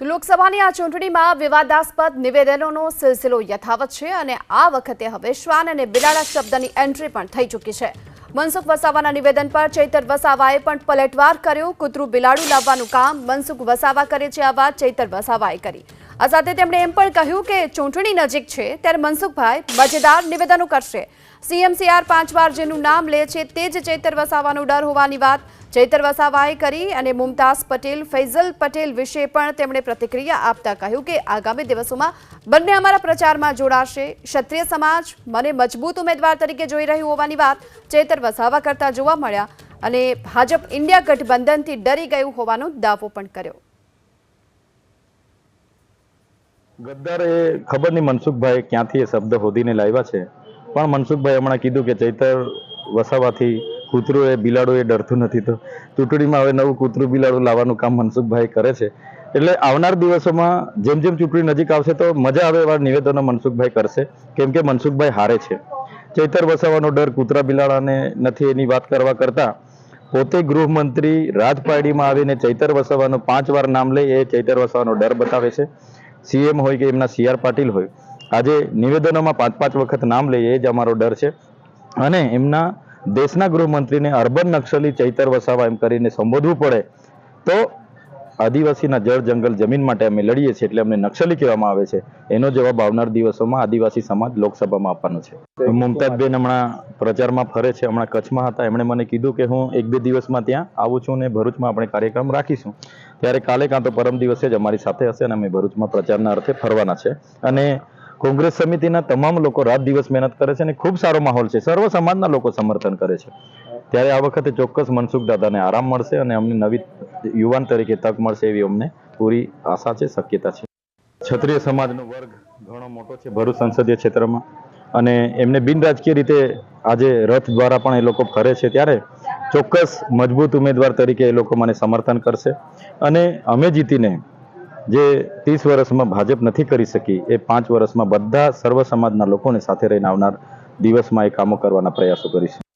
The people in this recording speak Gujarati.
લોકસભાની આ ચૂંટણીમાં વિવાદાસ્પદ નિવેદનોનો સિલસિલો યથાવત છે અને આ વખતે હવે શ્વાન અને બિલાડા શબ્દની એન્ટ્રી પણ થઈ ચૂકી છે। મનસુખ વસાવાના નિવેદન પર ચૈતર વસાવાએ પણ પલટવાર કર્યો। કૂતરું બિલાડું લાવવાનું કામ મનસુખ વસાવા કરે છે, આ વાત ચૈતર વસાવાએ કરી। આ સાથે તેમણે એમ પણ કહ્યું કે ચૂંટણી નજીક છે ત્યારે મનસુખભાઈ મજેદાર નિવેદનો કરશે। સીએમ CR 5 વાર જેનું નામ લે છે તે જ ચૈતર વસાવાનો ડર હોવાની વાત ચૈતર વસાવાએ કરી અને મુમતાઝ પટેલ, ફૈઝલ પટેલ વિશે પણ તેમણે પ્રતિક્રિયા આપતા કહ્યું કે આગામી દિવસોમાં બંને અમારા પ્રચારમાં જોડાશે। ક્ષત્રિય સમાજ મને મજબૂત ઉમેદવાર તરીકે જોઈ રહ્યું હોવાની વાત ચૈતર વસાવા કરતા જોવા મળ્યા અને ભાજપ ઇન્ડિયા ગઠબંધનથી ડરી ગયું હોવાનો દાવો પણ કર્યો। ગદ્દાર એ ખબર નહીં મનસુખભાઈ ક્યાંથી એ શબ્દ હોદીને લાવ્યા છે, પણ મનસુખભાઈ હમણાં કીધું કે ચૈતર વસાવાથી કૂતરું એ બિલાડું એ ડરતું નથી, તો ચૂંટણીમાં હવે નવું કૂતરું બિલાડું લાવવાનું કામ મનસુખભાઈ કરે છે। એટલે આવનાર દિવસોમાં જેમ જેમ ચૂંટણી નજીક આવશે તો મજા આવે એવા નિવેદનો મનસુખભાઈ કરશે, કેમ કે મનસુખભાઈ હારે છે। ચૈતર વસાવાનો ડર કૂતરા બિલાડાને નથી એની વાત કરવા કરતા પોતે ગૃહમંત્રી રાજપારડીમાં આવીને ચૈતર વસાવાનું 5 વાર નામ લે એ ચૈતર વસાવાનો ડર બતાવે છે। સીએમ હોય કે એમના CR પાટીલ હોય, આજે નિવેદનોમાં 5-5 વખત નામ લે એ જ અમારો ડર છે અને એમના દેશના ગૃહમંત્રીને અર્બન નક્સલી ચૈતર વસાવા એમ કરીને સંબોધવું પડે તો આદિવાસીના જળ જંગલ જમીન માટે અમે લડીએ છીએ એટલે અમને નક્સલી કહેવામાં આવે છે, એનો જવાબ આવનાર દિવસોમાં આદિવાસી સમાજ લોકસભામાં આપવાનો છે। મુમતાઝબેન હમણાં પ્રચારમાં ફરે છે, હમણાં કચ્છમાં હતા, એમણે મને કીધું કે હું 1-2 દિવસમાં ત્યાં આવું છું અને ભરૂચમાં આપણે કાર્યક્રમ રાખીશું, ત્યારે કાલે કાં તો પરમ દિવસે જ અમારી સાથે હશે અને અમે ભરૂચમાં પ્રચારના અર્થે ફરવાના છે। અને કોંગ્રેસ સમિતિના તમામ લોકો રાત દિવસ મહેનત કરે છે અને ખૂબ સારો માહોલ છે, સર્વ સમાજના લોકો સમર્થન કરે છે, ત્યારે આ વખતે ચોક્કસ મનસુખ દાદાને આરામ મળશે અને અમને નવી યુવાન તરીકે તક મળશે એવી અમને પૂરી આશા છે, શક્યતા છે। ક્ષત્રિય સમાજનો વર્ગ ઘણો મોટો છે ભરૂચ સંસદીય ક્ષેત્રમાં અને એમને બિન રાજકીય રીતે આજે રથ દ્વારા પણ એ લોકો ફરે છે, ત્યારે ચોક્કસ મજબૂત ઉમેદવાર તરીકે એ લોકો મને સમર્થન કરશે અને અમે જીતીને જે 30 વર્ષમાં ભાજપ નથી કરી શકી એ 5 વર્ષમાં બધા સર્વ સમાજના લોકોને સાથે રહીને આવનાર દિવસમાં એ કામો કરવાના પ્રયાસો કરીશું।